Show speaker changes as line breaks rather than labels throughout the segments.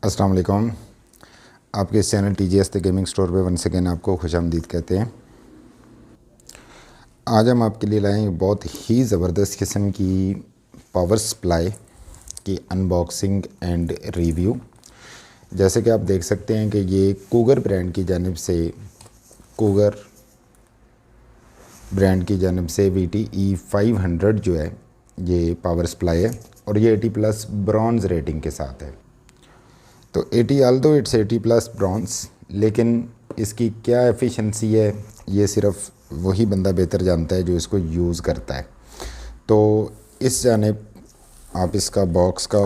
अस्सलाम वालेकुम। आपके इस channel TGS the gaming store पे वन सेकेंड आपको खुशामदीद कहते हैं। आज हम आपके लिए लाए हैं बहुत ही ज़बरदस्त किस्म की पावर सप्लाई की अनबॉक्सिंग एंड रिव्यू। जैसे कि आप देख सकते हैं कि ये कूगर ब्रांड की जानिब से VTE 500 जो है ये पावर सप्लाई है और ये 80+ ब्रॉन्ज़ रेटिंग के साथ है। तो 80 ऑल्दो इट्स 80+ ब्रॉन्ज़, लेकिन इसकी क्या एफिशिएंसी है ये सिर्फ वही बंदा बेहतर जानता है जो इसको यूज़ करता है। तो इस जानिब आप इसका बॉक्स का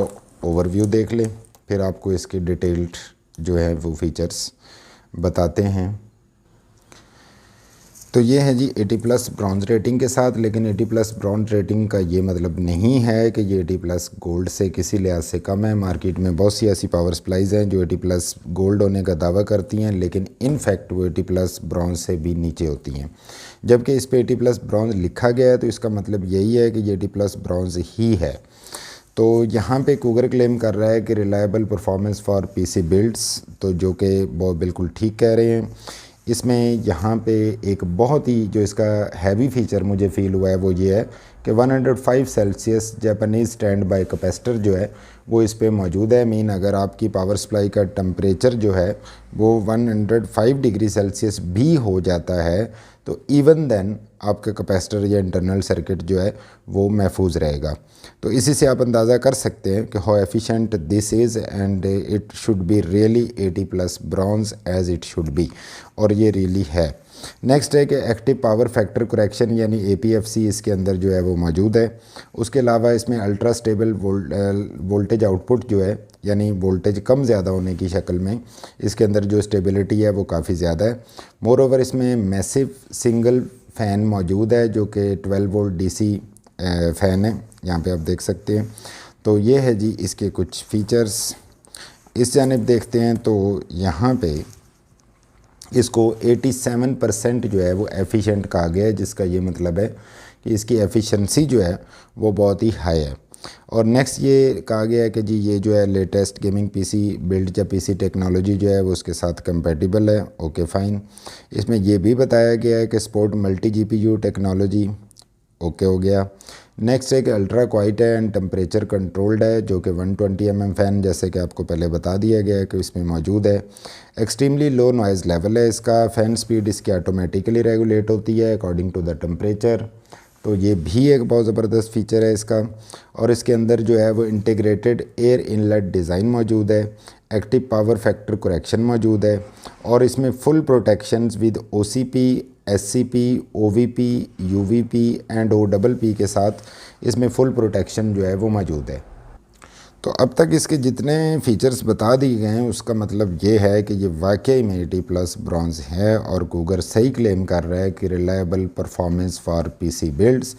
ओवरव्यू देख लें, फिर आपको इसके डिटेल्ड जो है वो फीचर्स बताते हैं। तो ये है जी 80+ ब्रॉन्ज़ रेटिंग के साथ, लेकिन 80+ ब्रॉन्ज़ रेटिंग का ये मतलब नहीं है कि ये 80+ गोल्ड से किसी लिहाज से कम है। मार्केट में बहुत सी ऐसी पावर सप्लाईज़ हैं जो 80+ गोल्ड होने का दावा करती हैं, लेकिन इन फैक्ट वो 80+ ब्रॉन्ज़ से भी नीचे होती हैं। जबकि इस पे 80+ ब्रॉन्ज़ लिखा गया है तो इसका मतलब यही है कि ये 80+ ब्रॉन्ज़ ही है। तो यहाँ पे कूगर क्लेम कर रहा है कि reliable performance for PC builds, तो जो कि वो बिल्कुल ठीक कह रहे हैं। इसमें यहाँ पे एक बहुत ही जो इसका हैवी फीचर मुझे फ़ील हुआ है वो ये है कि 105 Celsius Japanese stand by capacitor जो है वो इस पे मौजूद है। मीन अगर आपकी पावर सप्लाई का टेम्परेचर जो है वो 105 डिग्री सेल्सियस भी हो जाता है तो इवन देन आपका कैपेसिटर या इंटरनल सर्किट जो है वो महफूज रहेगा। तो इसी से आप अंदाज़ा कर सकते हैं कि how efficient this is and it should be really 80+ bronze as it should be, और ये रियली है। नेक्स्ट है कि एक्टिव पावर फैक्टर करेक्शन यानी APFC इसके अंदर जो है वो मौजूद है। उसके अलावा इसमें अल्ट्रा स्टेबल वोल्टेज आउटपुट जो है यानी वोल्टेज कम ज़्यादा होने की शक्ल में इसके अंदर जो स्टेबिलिटी है वो काफ़ी ज़्यादा है। मोर ओवर इसमें मैसिव सिंगल फ़ैन मौजूद है जो कि 12 वोल्ट DC फ़ैन है, यहाँ पे आप देख सकते हैं। तो ये है जी इसके कुछ फ़ीचर्स। इस जानिब देखते हैं तो यहाँ पे इसको 87% जो है वो एफिशिएंट कहा गया है, जिसका ये मतलब है कि इसकी एफिशिएंसी जो है वो बहुत ही हाई है। और नेक्स्ट ये कहा गया है कि जी ये जो है लेटेस्ट गेमिंग PC बिल्ड या PC टेक्नोलॉजी जो है वो उसके साथ कंपैटिबल है। Okay fine. इसमें ये भी बताया गया है कि support multi GPU technology, okay हो गया। नेक्स्ट है कि अल्ट्रा क्वाइट है एंड टेम्परेचर कंट्रोल्ड है जो कि 120 mm फ़ैन जैसे कि आपको पहले बता दिया गया है कि इसमें मौजूद है। एक्सट्रीमली लो नॉइज़ लेवल है इसका। फ़ैन स्पीड इसकी ऑटोमेटिकली रेगुलेट होती है अकॉर्डिंग टू द टेम्परेचर, तो ये भी एक बहुत ज़बरदस्त फ़ीचर है इसका। और इसके अंदर जो है वो इंटीग्रेटेड एयर इनलेट डिज़ाइन मौजूद है, एक्टिव पावर फैक्टर करेक्शन मौजूद है और इसमें full protections with OCP SCP OVP UVP and OPP के साथ इसमें फुल प्रोटेक्शन जो है वो मौजूद है। तो अब तक इसके जितने फ़ीचर्स बता दिए गए हैं उसका मतलब ये है कि ये वाकई में 80+ ब्रॉन्ज़ है और कूगर सही क्लेम कर रहा है कि reliable performance for PC builds.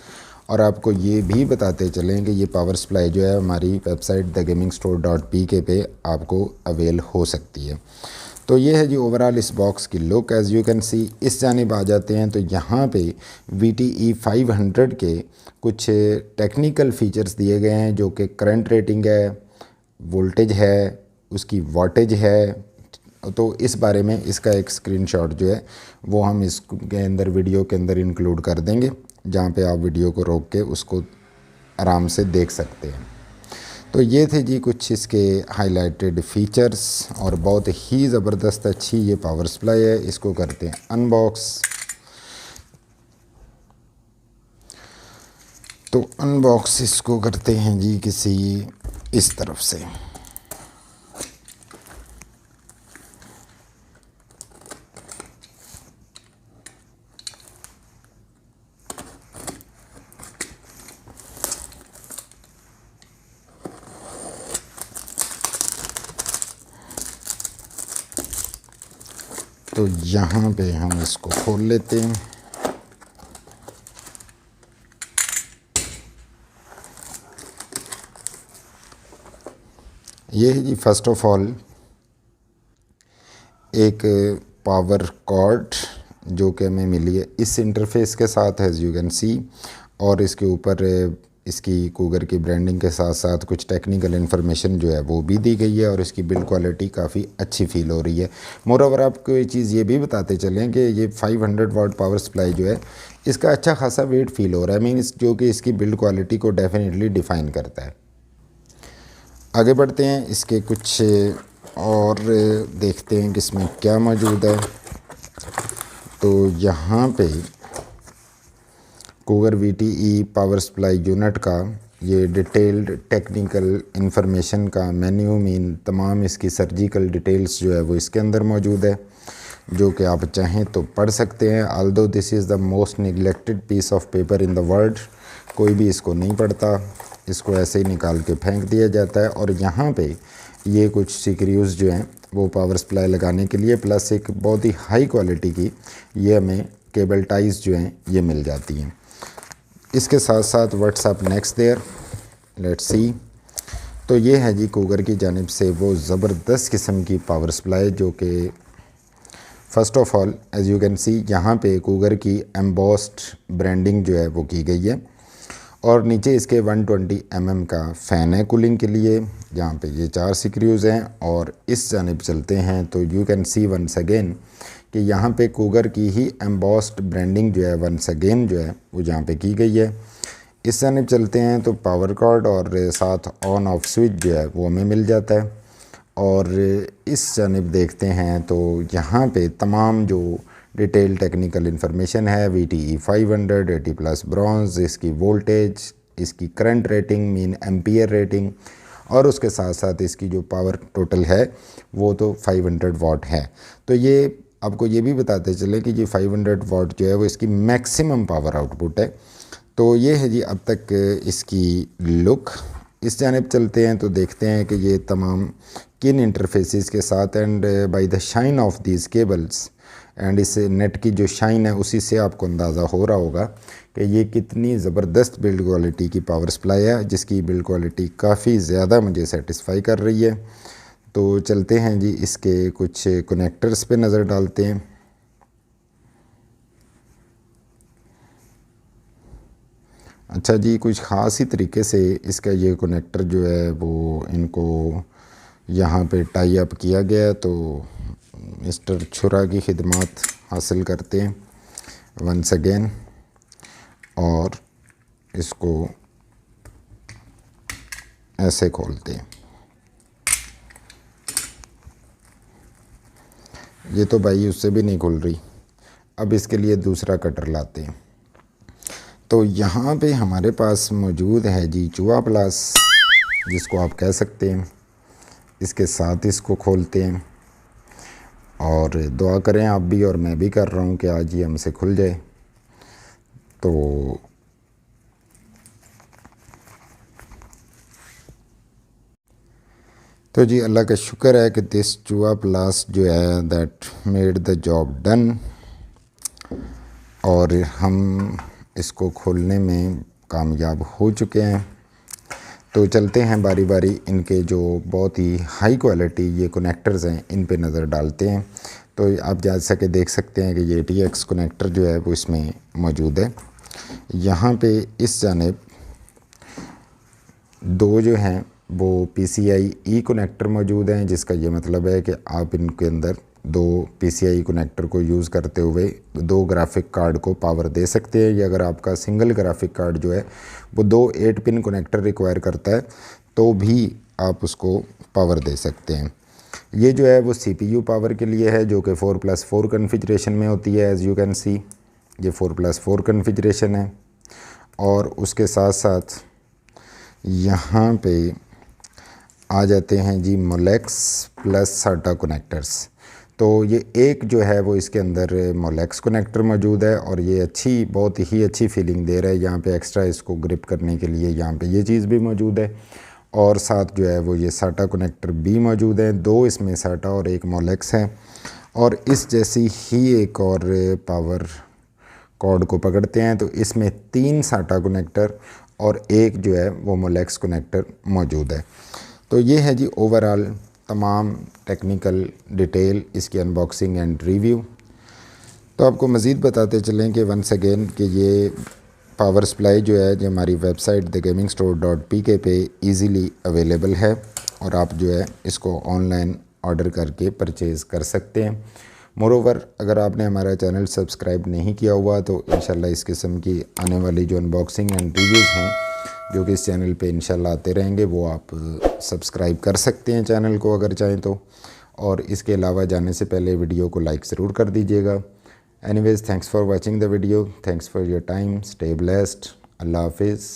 और आपको ये भी बताते चलें कि ये पावर सप्लाई जो है हमारी वेबसाइट thegamingstore.pk पे आपको अवेल हो सकती है। तो ये है जी ओवरऑल इस बॉक्स की लुक। एज़ यू कैन सी इस जानिब आ जाते हैं तो यहाँ पे VTE 500 के कुछ टेक्निकल फ़ीचर्स दिए गए हैं जो कि करंट रेटिंग है, वोल्टेज है, उसकी वाटेज है। तो इस बारे में इसका एक स्क्रीनशॉट जो है वो हम इसके अंदर वीडियो के अंदर इंक्लूड कर देंगे, जहाँ पे आप वीडियो को रोक के उसको आराम से देख सकते हैं। तो ये थे जी कुछ इसके हाइलाइटेड फ़ीचर्स और बहुत ही ज़बरदस्त अच्छी ये पावर सप्लाई है। इसको करते हैं अनबॉक्स। तो अनबॉक्स इसको करते हैं जी किसी इस तरफ से। तो यहाँ पे हम इसको खोल लेते हैं। ये है जी फर्स्ट ऑफ ऑल एक पावर कॉर्ड जो कि हमें मिली है इस इंटरफेस के साथ, एज़ यू कैन सी। और इसके ऊपर इसकी कूगर की ब्रांडिंग के साथ साथ कुछ टेक्निकल इन्फॉर्मेशन जो है वो भी दी गई है और इसकी बिल्ड क्वालिटी काफ़ी अच्छी फील हो रही है। मोर ओवर आपको ये चीज़ ये भी बताते चलें कि ये 500 वाट पावर सप्लाई जो है इसका अच्छा खासा वेट फील हो रहा है, मीन्स जो कि इसकी बिल्ड क्वालिटी को डेफिनेटली डिफ़ाइन करता है। आगे बढ़ते हैं, इसके कुछ और देखते हैं कि इसमें क्या मौजूद है। तो यहाँ पे Cougar VTE power supply unit का ये डिटेल्ड टेक्निकल इन्फॉर्मेशन का मेन्यू मीन तमाम इसकी सर्जिकल डिटेल्स जो है वो इसके अंदर मौजूद है, जो कि आप चाहें तो पढ़ सकते हैं। Although this is the most neglected piece of paper in the world, कोई भी इसको नहीं पढ़ता, इसको ऐसे ही निकाल के फेंक दिया जाता है। और यहाँ पे ये कुछ सीक्रियूज़ जो हैं वो पावर सप्लाई लगाने के लिए, प्लस एक बहुत ही हाई क्वालिटी की ये हमें केबल टाइज जो हैं ये मिल जाती हैं। इसके साथ साथ what's up next there let's see. तो ये है जी कूगर की जानिब से वो ज़बरदस्त किस्म की पावर सप्लाई, जो कि first of all as you can सी यहाँ पे कूगर की एम्बॉस्ड ब्रांडिंग जो है वो की गई है और नीचे इसके 120 mm का फ़ैन है कूलिंग के लिए। यहाँ पे ये 4 स्क्रूज़ हैं और इस जानिब चलते हैं तो you can see once again कि यहाँ पे कूगर की ही एम्बॉस्ड ब्रांडिंग जो है वंस अगेन जो है वो यहाँ पे की गई है। इस जानिब चलते हैं तो पावर कॉर्ड और साथ ऑन ऑफ स्विच जो है वो हमें मिल जाता है। और इस जानिब देखते हैं तो यहाँ पे तमाम जो डिटेल टेक्निकल इन्फॉर्मेशन है, VTE 500 80+ ब्रॉन्ज, इसकी वोल्टेज, इसकी current rating mean ampere rating, और उसके साथ साथ इसकी जो पावर टोटल है वो तो 500 वाट है। तो ये आपको ये भी बताते चले कि ये 500 वाट जो है वो इसकी मैक्सिमम पावर आउटपुट है। तो ये है जी अब तक इसकी लुक। इस जानिब चलते हैं तो देखते हैं कि ये तमाम किन इंटरफेसेस के साथ and by the shine of these cables and इस नेट की जो शाइन है उसी से आपको अंदाज़ा हो रहा होगा कि ये कितनी ज़बरदस्त बिल्ड क्वालिटी की पावर सप्लाई है, जिसकी बिल्ड क्वालिटी काफ़ी ज़्यादा मुझे सेटिस्फाई कर रही है। तो चलते हैं जी इसके कुछ कनेक्टर्स पे नज़र डालते हैं। अच्छा जी, कुछ ख़ास ही तरीके से इसका ये कनेक्टर जो है वो इनको यहाँ पे टाई अप किया गया, तो मिस्टर छुरा की खिदमत हासिल करते हैं वंस अगेन और इसको ऐसे खोलते हैं। ये तो भाई उससे भी नहीं खुल रही। अब इसके लिए दूसरा कटर लाते हैं। तो यहाँ पे हमारे पास मौजूद है जी चूहा प्लस, जिसको आप कह सकते हैं। इसके साथ इसको खोलते हैं और दुआ करें आप भी और मैं भी कर रहा हूँ कि आज ये हमसे खुल जाए। तो जी अल्लाह का शुक्र है कि दिस चूहा प्लस जो है that made the job done, और हम इसको खोलने में कामयाब हो चुके हैं। तो चलते हैं बारी बारी इनके जो बहुत ही हाई क्वालिटी ये कनेक्टर्स हैं इन पे नज़र डालते हैं। तो आप जैसा कि देख सकते हैं कि ये TX कनेक्टर जो है वो इसमें मौजूद है। यहाँ पे इस जानिब दो जो हैं वो PCIe कनेक्टर मौजूद हैं, जिसका ये मतलब है कि आप इनके अंदर दो PCI कनेक्टर को यूज़ करते हुए दो ग्राफिक कार्ड को पावर दे सकते हैं। या अगर आपका सिंगल ग्राफिक कार्ड जो है वो दो 8 पिन कनेक्टर रिक्वायर करता है तो भी आप उसको पावर दे सकते हैं। ये जो है वो CPU पावर के लिए है, जो कि 4+4 कन्फिग्रेशन में होती है। एज़ यू कैन सी ये 4+4 कन्फिग्रेशन है। और उसके साथ साथ यहाँ पे आ जाते हैं जी मोलेक्स प्लस SATA कनेक्टर्स। तो ये एक जो है वो इसके अंदर मोलेक्स कनेक्टर मौजूद है और ये बहुत ही अच्छी फीलिंग दे रहा है। यहाँ पे एक्स्ट्रा इसको ग्रिप करने के लिए यहाँ पे ये चीज़ भी मौजूद है और साथ जो है वो ये SATA कनेक्टर भी मौजूद है। दो इसमें SATA और एक मोलेक्स है। और इस जैसी ही एक और पावर कॉर्ड को पकड़ते हैं तो इसमें 3 SATA कनेक्टर और एक जो है वो मोलेक्स कनेक्टर मौजूद है। तो ये है जी ओवरऑल तमाम टेक्निकल डिटेल इसकी अनबॉक्सिंग एंड रिव्यू। तो आपको मज़ीद बताते चलें कि वंस अगेन कि ये पावर सप्लाई जो है जो हमारी वेबसाइट thegamingstore.pk पे इजीली अवेलेबल है और आप जो है इसको ऑनलाइन ऑर्डर करके परचेज़ कर सकते हैं। मोरोवर अगर आपने हमारा चैनल सब्सक्राइब नहीं किया हुआ तो इंशाल्लाह इस किस्म की आने वाली जो अनबॉक्सिंग एंड रिव्यूज़ हैं जो कि इस चैनल पे इंशाल्लाह आते रहेंगे वो आप सब्सक्राइब कर सकते हैं चैनल को अगर चाहें तो। और इसके अलावा जाने से पहले वीडियो को लाइक ज़रूर कर दीजिएगा। Anyways, thanks for watching the video, thanks for your time, stay blessed, अल्लाह हाफिज़।